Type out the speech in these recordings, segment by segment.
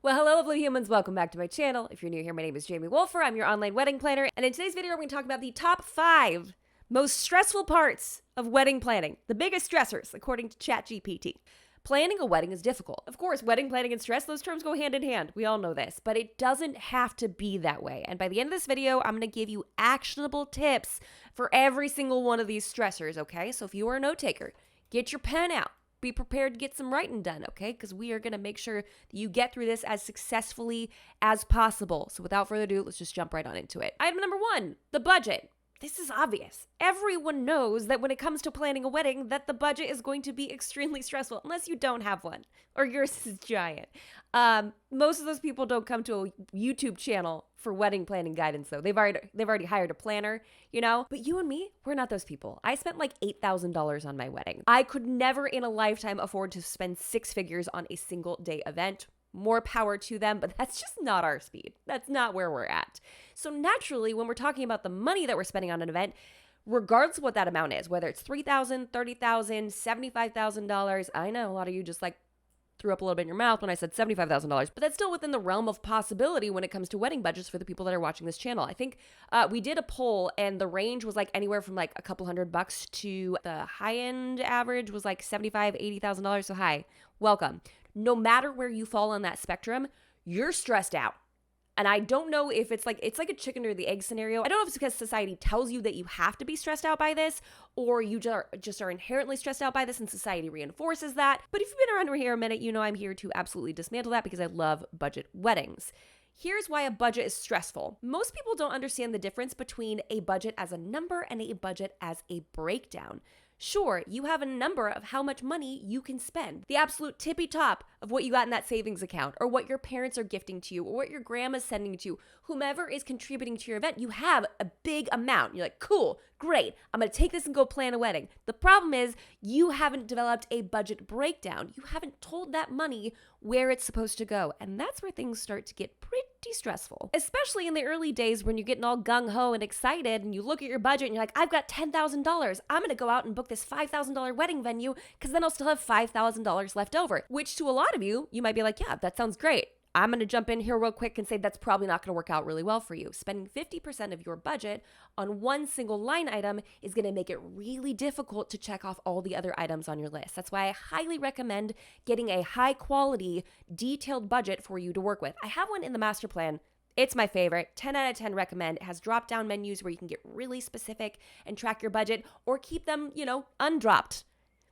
Well, hello, lovely humans. Welcome back to my channel. If you're new here, my name is Jamie Wolfer. I'm your online wedding planner. And in today's video, we're going to talk about the top 5 most stressful parts of wedding planning. The biggest stressors, according to ChatGPT. Planning a wedding is difficult. Of course, wedding planning and stress, those terms go hand in hand. We all know this, but it doesn't have to be that way. And by the end of this video, I'm going to give you actionable tips for every single one of these stressors, okay? So if you are a note taker, get your pen out. Be prepared to get some writing done, okay? Because we are going to make sure that you get through this as successfully as possible. So without further ado, let's just jump right on into it. Item number 1, the budget. This is obvious. Everyone knows that when it comes to planning a wedding, that the budget is going to be extremely stressful, unless you don't have one, or yours is giant. Most of those people don't come to a YouTube channel for wedding planning guidance, though. They've already hired a planner, you know? But you and me, we're not those people. I spent like $8,000 on my wedding. I could never in a lifetime afford to spend 6 figures on a single day event. More power to them, but that's just not our speed. That's not where we're at. So naturally, when we're talking about the money that we're spending on an event, regardless of what that amount is, whether it's $3,000, $30,000, $75,000, I know a lot of you just like threw up a little bit in your mouth when I said $75,000, but that's still within the realm of possibility when it comes to wedding budgets for the people that are watching this channel. I think we did a poll and the range was like anywhere from like a couple $100 to the high end average was like $75,000, $80,000. So hi, welcome. No matter where you fall on that spectrum, you're stressed out. And I don't know if it's like a chicken or the egg scenario. I don't know if it's because society tells you that you have to be stressed out by this, or you just are inherently stressed out by this and society reinforces that. But if you've been around here a minute, you know I'm here to absolutely dismantle that because I love budget weddings. Here's why a budget is stressful. Most people don't understand the difference between a budget as a number and a budget as a breakdown. Sure, you have a number of how much money you can spend. The absolute tippy top of what you got in that savings account, or what your parents are gifting to you, or what your grandma's sending to you, whomever is contributing to your event, you have a big amount. You're like, cool, great, I'm gonna take this and go plan a wedding. The problem is you haven't developed a budget breakdown. You haven't told that money where it's supposed to go. And that's where things start to get pretty stressful, especially in the early days when you're getting all gung-ho and excited and you look at your budget and you're like, I've got $10,000. I'm gonna go out and book this $5,000 wedding venue because then I'll still have $5,000 left over, which to a lot of you, you might be like, yeah, that sounds great. I'm going to jump in here real quick and say that's probably not going to work out really well for you. Spending 50% of your budget on one single line item is going to make it really difficult to check off all the other items on your list. That's why I highly recommend getting a high quality, detailed budget for you to work with. I have one in the master plan. It's my favorite. 10 out of 10 recommend. It has drop-down menus where you can get really specific and track your budget or keep them, undropped.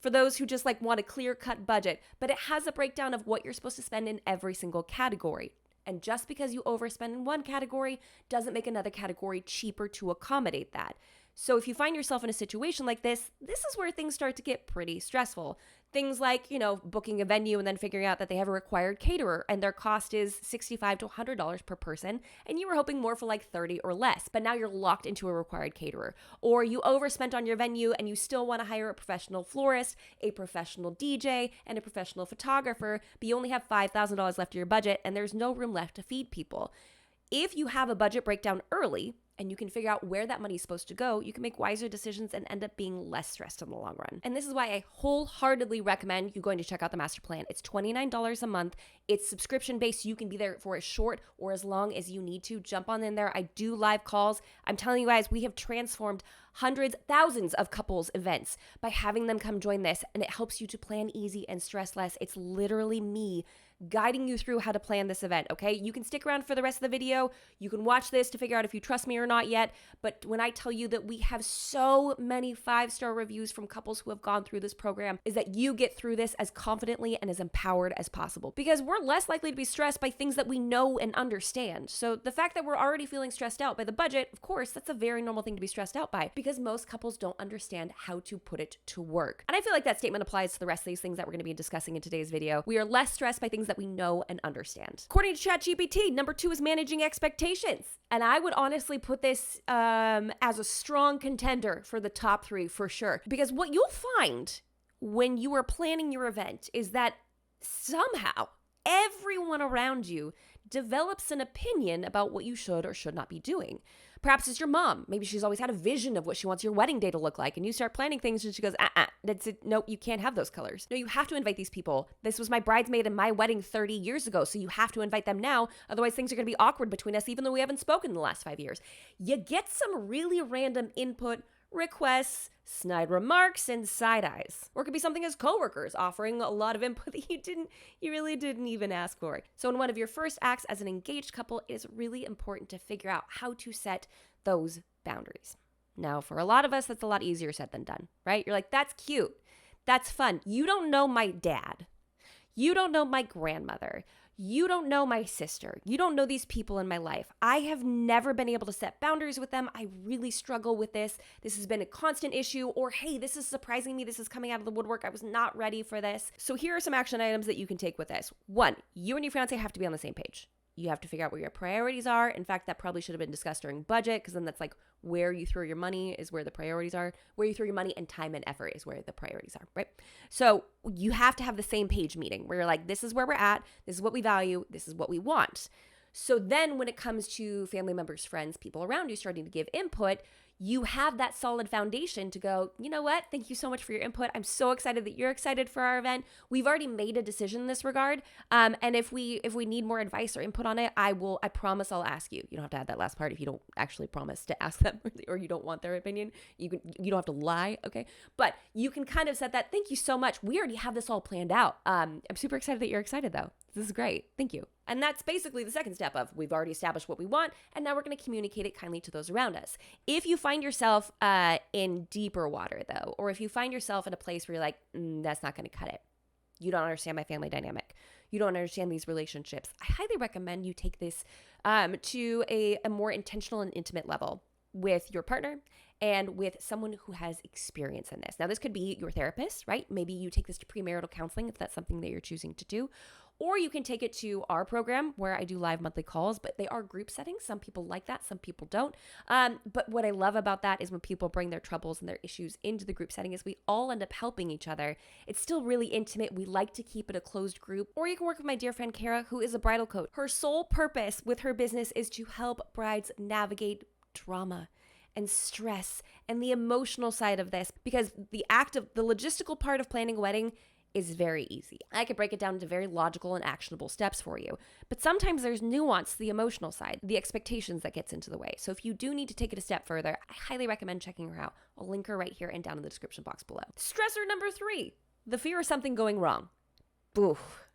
For those who just like want a clear-cut budget, but it has a breakdown of what you're supposed to spend in every single category. And just because you overspend in one category doesn't make another category cheaper to accommodate that. So if you find yourself in a situation like this is where things start to get pretty stressful. Things like, booking a venue and then figuring out that they have a required caterer and their cost is $65 to $100 per person, and you were hoping more for like $30 or less, but now you're locked into a required caterer. Or you overspent on your venue and you still want to hire a professional florist, a professional DJ, and a professional photographer, but you only have $5,000 left in your budget and there's no room left to feed people. If you have a budget breakdown early, and you can figure out where that money is supposed to go, you can make wiser decisions and end up being less stressed in the long run. And this is why I wholeheartedly recommend you going to check out the master plan. It's $29 a month. It's subscription based, so you can be there for as short or as long as you need to. Jump on in there. I do live calls. I'm telling you guys, we have transformed hundreds, thousands of couples events by having them come join this, and it helps you to plan easy and stress less. It's literally me guiding you through how to plan this event, okay? You can stick around for the rest of the video. You can watch this to figure out if you trust me or not yet, but when I tell you that we have so many 5-star reviews from couples who have gone through this program, is that you get through this as confidently and as empowered as possible, because we're less likely to be stressed by things that we know and understand. So the fact that we're already feeling stressed out by the budget, of course, that's a very normal thing to be stressed out by, because most couples don't understand how to put it to work. And I feel like that statement applies to the rest of these things that we're going to be discussing in today's video. We are less stressed by things that we know and understand. According to ChatGPT, number 2 is managing expectations. And I would honestly put this as a strong contender for the top 3 for sure. Because what you'll find when you are planning your event is that somehow everyone around you develops an opinion about what you should or should not be doing. Perhaps it's your mom. Maybe she's always had a vision of what she wants your wedding day to look like, and you start planning things and she goes, Nope, you can't have those colors. No, you have to invite these people. This was my bridesmaid in my wedding 30 years ago, so you have to invite them now. Otherwise, things are going to be awkward between us, even though we haven't spoken in the last 5 years. You get some really random input, requests, snide remarks, and side eyes. Or it could be something as coworkers offering a lot of input that you really didn't even ask for. So in one of your first acts as an engaged couple, it is really important to figure out how to set those boundaries. Now, for a lot of us, that's a lot easier said than done, right? You're like, that's cute. That's fun. You don't know my dad. You don't know my grandmother. You don't know my sister. You don't know these people in my life. I have never been able to set boundaries with them. I really struggle with this. This has been a constant issue. Or, hey, this is surprising me. This is coming out of the woodwork. I was not ready for this. So here are some action items that you can take with this. 1, you and your fiance have to be on the same page. You have to figure out where your priorities are. In fact, that probably should have been discussed during budget, because then that's like where you throw your money is where the priorities are. Where you throw your money and time and effort is where the priorities are, right? So you have to have the same page meeting where you're like, this is where we're at. This is what we value. This is what we want. So then when it comes to family members, friends, people around you starting to give input, you have that solid foundation to go, you know what? Thank you so much for your input. I'm so excited that you're excited for our event. We've already made a decision in this regard. And if we need more advice or input on it, I promise I'll ask you. You don't have to add that last part if you don't actually promise to ask them or you don't want their opinion. You don't have to lie, okay? But you can kind of set that. Thank you so much. We already have this all planned out. I'm super excited that you're excited though. This is great. Thank you. And that's basically the second step of we've already established what we want, and now we're going to communicate it kindly to those around us. If you find yourself in deeper water, though, or if you find yourself in a place where you're like, that's not going to cut it. You don't understand my family dynamic. You don't understand these relationships. I highly recommend you take this to a more intentional and intimate level with your partner and with someone who has experience in this. Now, this could be your therapist, right? Maybe you take this to premarital counseling if that's something that you're choosing to do. Or you can take it to our program where I do live monthly calls, but they are group settings. Some people like that, some people don't. But what I love about that is when people bring their troubles and their issues into the group setting is we all end up helping each other. It's still really intimate. We like to keep it a closed group. Or you can work with my dear friend Kara, who is a bridal coach. Her sole purpose with her business is to help brides navigate drama and stress and the emotional side of this, because the logistical part of planning a wedding is very easy. I could break it down into very logical and actionable steps for you. But sometimes there's nuance to the emotional side, the expectations that gets into the way. So if you do need to take it a step further, I highly recommend checking her out. I'll link her right here and down in the description box below. Stressor number 3, the fear of something going wrong. Oof.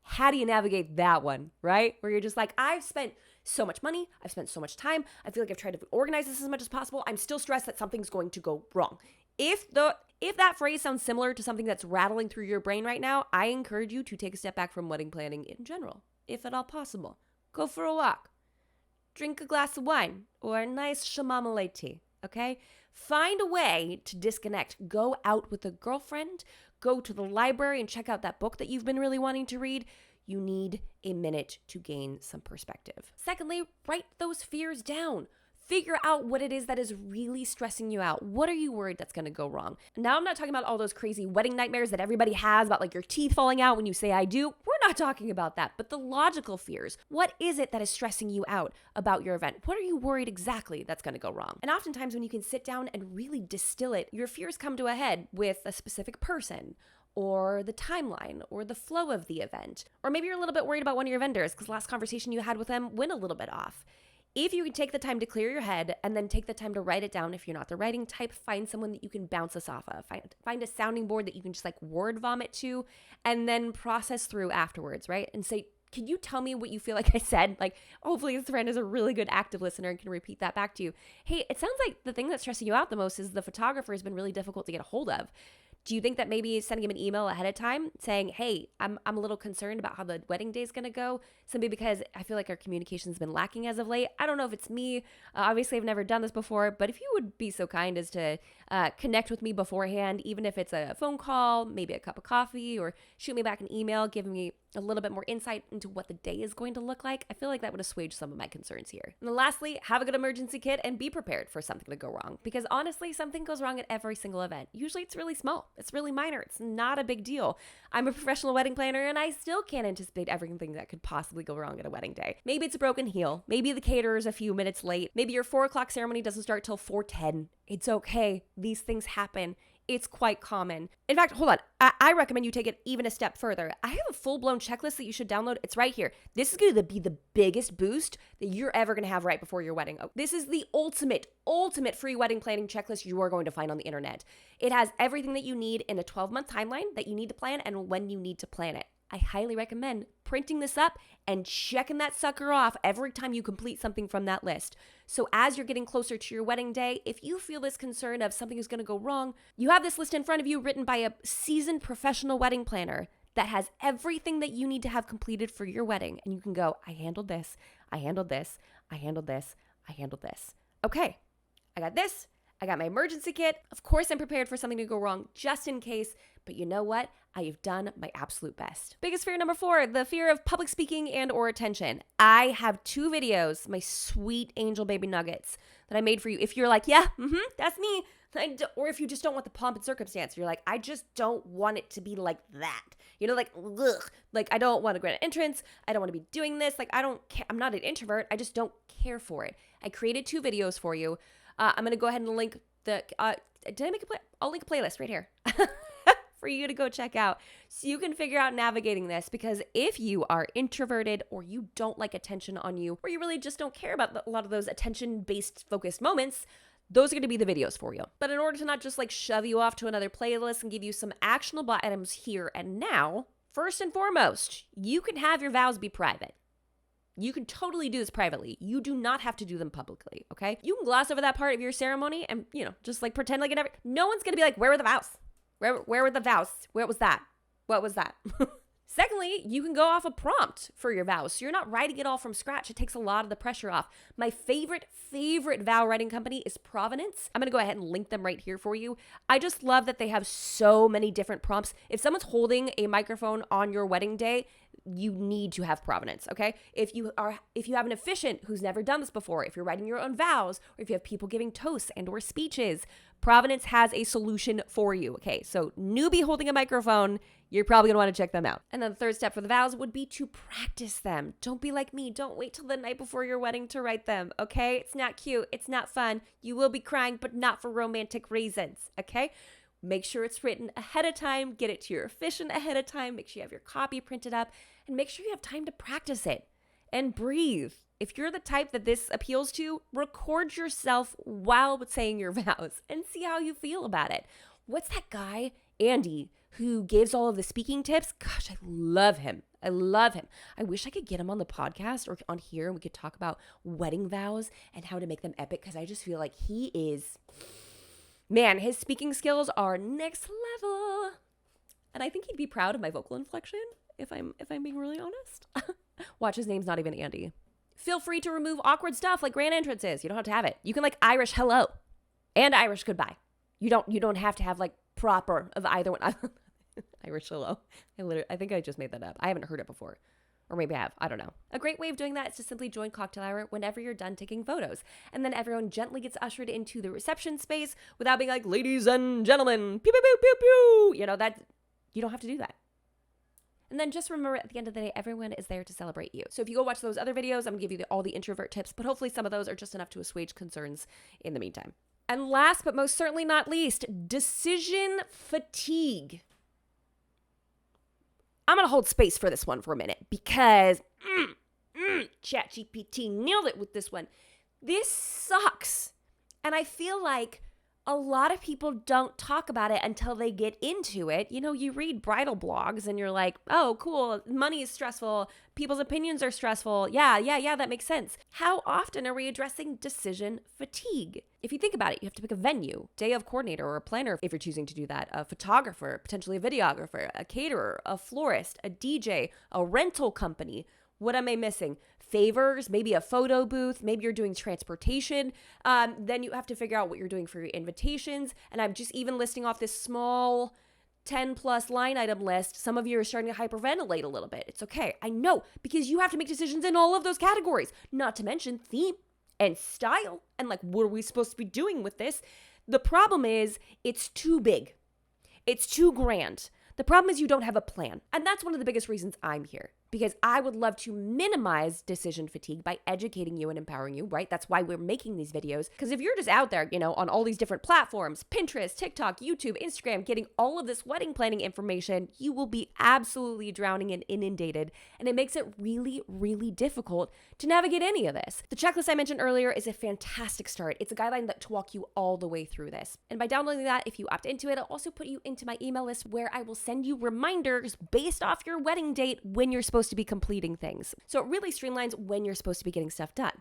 How do you navigate that one, right? Where you're just like, I've spent so much money, I've spent so much time, I feel like I've tried to organize this as much as possible. I'm still stressed that something's going to go wrong. If that phrase sounds similar to something that's rattling through your brain right now, I encourage you to take a step back from wedding planning in general, if at all possible. Go for a walk. Drink a glass of wine or a nice chamomile tea, okay? Find a way to disconnect. Go out with a girlfriend. Go to the library and check out that book that you've been really wanting to read. You need a minute to gain some perspective. Secondly, write those fears down. Figure out what it is that is really stressing you out. What are you worried that's going to go wrong? Now, I'm not talking about all those crazy wedding nightmares that everybody has about like your teeth falling out when you say I do. We're not talking about that, but the logical fears. What is it that is stressing you out about your event? What are you worried exactly that's going to go wrong? And oftentimes when you can sit down and really distill it, your fears come to a head with a specific person, or the timeline, or the flow of the event. Or maybe you're a little bit worried about one of your vendors because last conversation you had with them went a little bit off. If you can take the time to clear your head and then take the time to write it down, if you're not the writing type, find someone that you can bounce this off of. Find a sounding board that you can just like word vomit to and then process through afterwards, right? And say, can you tell me what you feel like I said? Like, hopefully this friend is a really good active listener and can repeat that back to you. Hey, it sounds like the thing that's stressing you out the most is the photographer has been really difficult to get a hold of. Do you think that maybe sending him an email ahead of time saying, hey, I'm a little concerned about how the wedding day is going to go, simply because I feel like our communication's been lacking as of late. I don't know if it's me. Obviously, I've never done this before, but if you would be so kind as to connect with me beforehand, even if it's a phone call, maybe a cup of coffee, or shoot me back an email, giving me a little bit more insight into what the day is going to look like, I feel like that would assuage some of my concerns here. And then lastly, have a good emergency kit and be prepared for something to go wrong. Because honestly, something goes wrong at every single event. Usually it's really small. It's really minor. It's not a big deal. I'm a professional wedding planner and I still can't anticipate everything that could possibly go wrong at a wedding day. Maybe it's a broken heel. Maybe the caterer is a few minutes late. Maybe your 4 o'clock ceremony doesn't start till 4:10. It's okay. These things happen. It's quite common. In fact, hold on. I recommend you take it even a step further. I have a full-blown checklist that you should download. It's right here. This is going to be the biggest boost that you're ever going to have right before your wedding. This is the ultimate free wedding planning checklist you are going to find on the internet. It has everything that you need in a 12-month timeline that you need to plan and when you need to plan it. I highly recommend printing this up and checking that sucker off every time you complete something from that list. So as you're getting closer to your wedding day, if you feel this concern of something is going to go wrong, you have this list in front of you written by a seasoned professional wedding planner that has everything that you need to have completed for your wedding. And you can go, I handled this, I handled this, I handled this, I handled this. Okay, I got this. I got my emergency kit. Of course, I'm prepared for something to go wrong just in case, but you know what? I have done my absolute best. Biggest fear number 4, the fear of public speaking and or attention. I have 2 videos, my sweet angel baby nuggets that I made for you. If you're like, yeah, that's me. Or if you just don't want the pomp and circumstance, you're like, I just don't want it to be like that. You know, like, ugh. Like, I don't want a grand entrance. I don't want to be doing this. Like, I don't care. I'm not an introvert. I just don't care for it. I created 2 videos for you. I'm going to go ahead and link the, did I make a play? I'll link a playlist right here for you to go check out so you can figure out navigating this, because if you are introverted or you don't like attention on you, or you really just don't care about a lot of those attention-based focused moments, those are going to be the videos for you. But in order to not just like shove you off to another playlist and give you some actionable items here and now, first and foremost, you can have your vows be private. You can totally do this privately. You do not have to do them publicly, okay? You can gloss over that part of your ceremony and, just like pretend like it never, no one's gonna be like, where were the vows? Where were the vows? Where was that? What was that? Secondly, you can go off a prompt for your vows. So you're not writing it all from scratch. It takes a lot of the pressure off. My favorite vow writing company is Provenance. I'm going to go ahead and link them right here for you. I just love that they have so many different prompts. If someone's holding a microphone on your wedding day, you need to have Provenance, okay? If you have an officiant who's never done this before, if you're writing your own vows, or if you have people giving toasts and or speeches, Provenance has a solution for you, okay? So newbie holding a microphone, you're probably gonna wanna check them out. And then the third step for the vows would be to practice them. Don't be like me. Don't wait till the night before your wedding to write them, okay? It's not cute. It's not fun. You will be crying, but not for romantic reasons, okay? Make sure it's written ahead of time. Get it to your officiant ahead of time. Make sure you have your copy printed up, and make sure you have time to practice it and breathe. If you're the type that this appeals to, record yourself while saying your vows and see how you feel about it. What's that guy, Andy, who gives all of the speaking tips? Gosh, I love him. I love him. I wish I could get him on the podcast or on here and we could talk about wedding vows and how to make them epic, because I just feel like he is, man, his speaking skills are next level. And I think he'd be proud of my vocal inflection, if I'm being really honest. Watch, his name's not even Andy. Feel free to remove awkward stuff like grand entrances. You don't have to have it. You can like Irish hello and Irish goodbye. You don't have to have like proper of either one. Irish hello. I think I just made that up. I haven't heard it before. Or maybe I have. I don't know. A great way of doing that is to simply join cocktail hour whenever you're done taking photos. And then everyone gently gets ushered into the reception space without being like, ladies and gentlemen, pew, pew, pew, pew, pew. You don't have to do that. And then just remember, at the end of the day, everyone is there to celebrate you. So if you go watch those other videos, I'm going to give you all the introvert tips, but hopefully some of those are just enough to assuage concerns in the meantime. And last but most certainly not least, decision fatigue. I'm going to hold space for this one for a minute because ChatGPT nailed it with this one. This sucks. And I feel like a lot of people don't talk about it until they get into it. You read bridal blogs and you're like, oh, cool. Money is stressful. People's opinions are stressful. Yeah, that makes sense. How often are we addressing decision fatigue? If you think about it, you have to pick a venue, day of coordinator or a planner if you're choosing to do that, a photographer, potentially a videographer, a caterer, a florist, a DJ, a rental company. What am I missing? Favors, maybe a photo booth, maybe you're doing transportation. Then you have to figure out what you're doing for your invitations. And I'm just even listing off this small 10 plus line item list. Some of you are starting to hyperventilate a little bit. It's okay. I know, because you have to make decisions in all of those categories, not to mention theme and style. And like, what are we supposed to be doing with this? The problem is it's too big. It's too grand. The problem is you don't have a plan. And that's one of the biggest reasons I'm here. because I would love to minimize decision fatigue by educating you and empowering you, right? That's why we're making these videos. Because if you're just out there, on all these different platforms, Pinterest, TikTok, YouTube, Instagram, getting all of this wedding planning information, you will be absolutely drowning and inundated. And it makes it really, really difficult to navigate any of this. The checklist I mentioned earlier is a fantastic start. It's a guideline to walk you all the way through this. And by downloading that, if you opt into it, I'll also put you into my email list where I will send you reminders based off your wedding date when you're supposed to be completing things. So it really streamlines when you're supposed to be getting stuff done.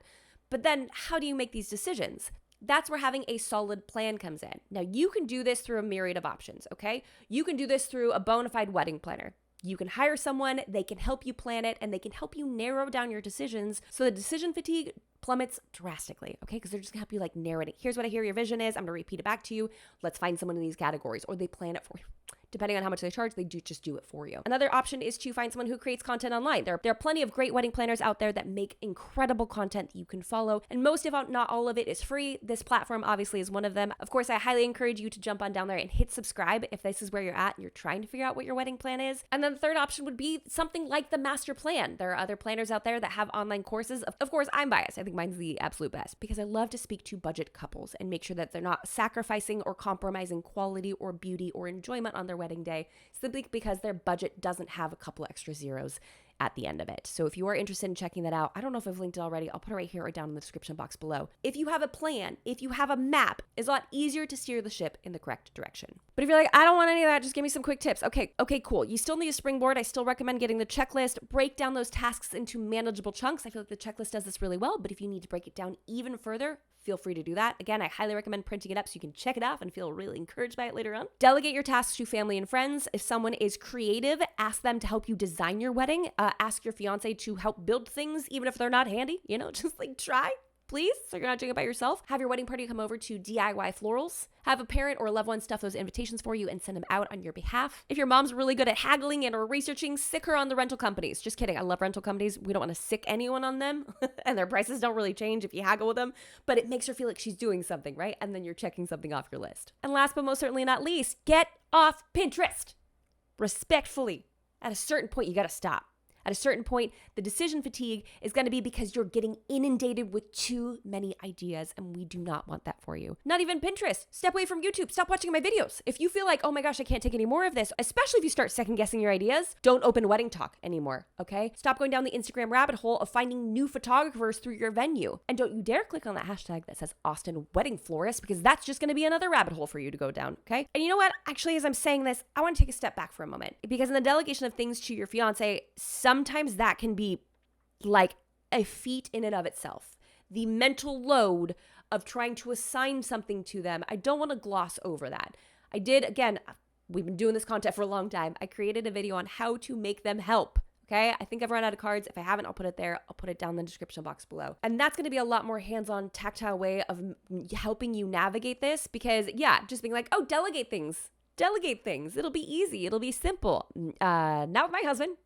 But then how do you make these decisions? That's where having a solid plan comes in. Now, you can do this through a myriad of options, okay? You can do this through a bona fide wedding planner. You can hire someone, they can help you plan it, and they can help you narrow down your decisions so the decision fatigue plummets drastically, okay? Because they're just gonna help you narrow it. Here's what I hear your vision is. I'm gonna repeat it back to you. Let's find someone in these categories, or they plan it for you. Depending on how much they charge, they just do it for you. Another option is to find someone who creates content online. There are plenty of great wedding planners out there that make incredible content that you can follow. And most, if not all of it, is free. This platform obviously is one of them. Of course, I highly encourage you to jump on down there and hit subscribe if this is where you're at and you're trying to figure out what your wedding plan is. And then the third option would be something like the master plan. There are other planners out there that have online courses. Of course, I'm biased. I think mine's the absolute best because I love to speak to budget couples and make sure that they're not sacrificing or compromising quality or beauty or enjoyment on their wedding day, simply because their budget doesn't have a couple extra zeros at the end of it. So if you are interested in checking that out, I don't know if I've linked it already. I'll put it right here or down in the description box below. If you have a plan, if you have a map, it's a lot easier to steer the ship in the correct direction. But if you're like, I don't want any of that, just give me some quick tips. Okay, cool. You still need a springboard. I still recommend getting the checklist. Break down those tasks into manageable chunks. I feel like the checklist does this really well, but if you need to break it down even further, feel free to do that. Again, I highly recommend printing it up so you can check it off and feel really encouraged by it later on. Delegate your tasks to family and friends. If someone is creative, ask them to help you design your wedding. Ask your fiance to help build things, even if they're not handy, just try. Please, so you're not doing it by yourself. Have your wedding party come over to DIY florals. Have a parent or a loved one stuff those invitations for you and send them out on your behalf. If your mom's really good at haggling and or researching, sick her on the rental companies. Just kidding. I love rental companies. We don't want to sick anyone on them. And their prices don't really change if you haggle with them. But it makes her feel like she's doing something, right? And then you're checking something off your list. And last but most certainly not least, get off Pinterest. Respectfully. At a certain point, you got to stop. At a certain point, the decision fatigue is going to be because you're getting inundated with too many ideas, and we do not want that for you. Not even Pinterest. Step away from YouTube. Stop watching my videos. If you feel like, oh my gosh, I can't take any more of this, especially if you start second guessing your ideas, don't open Wedding Talk anymore, okay? Stop going down the Instagram rabbit hole of finding new photographers through your venue. And don't you dare click on that hashtag that says Austin Wedding Florist, because that's just going to be another rabbit hole for you to go down, okay? And you know what? Actually, as I'm saying this, I want to take a step back for a moment, because in the delegation of things to your fiance, sometimes that can be like a feat in and of itself. The mental load of trying to assign something to them, I don't want to gloss over that. Again, we've been doing this content for a long time. I created a video on how to make them help. Okay, I think I've run out of cards. If I haven't, I'll put it there. I'll put it down in the description box below. And that's going to be a lot more hands-on, tactile way of helping you navigate this, because just being like, oh, delegate things. It'll be easy. It'll be simple. Not with my husband.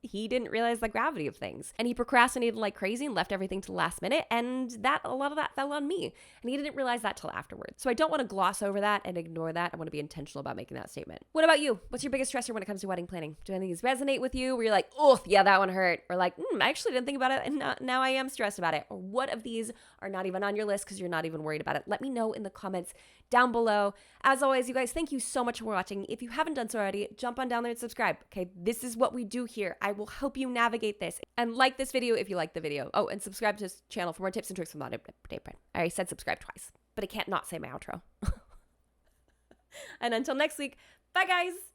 He didn't realize the gravity of things, and he procrastinated like crazy and left everything to the last minute, and a lot of that fell on me, and he didn't realize that till afterwards. So I don't want to gloss over that and ignore that. I want to be intentional about making that statement. What about you? What's your biggest stressor when it comes to wedding planning? Do any of these resonate with you where you're like, oh yeah, that one hurt, or like, I actually didn't think about it, and now I am stressed about it? Or what of these are not even on your list because you're not even worried about it? Let me know in the comments down below. As always, you guys, thank you so much for watching. If you haven't done so already, jump on down there and subscribe. Okay, this is what we do here. I will help you navigate this. And like this video if you like the video. Oh, and subscribe to this channel for more tips and tricks from the day plan. I already said subscribe twice, but I can't not say my outro. And until next week, bye guys.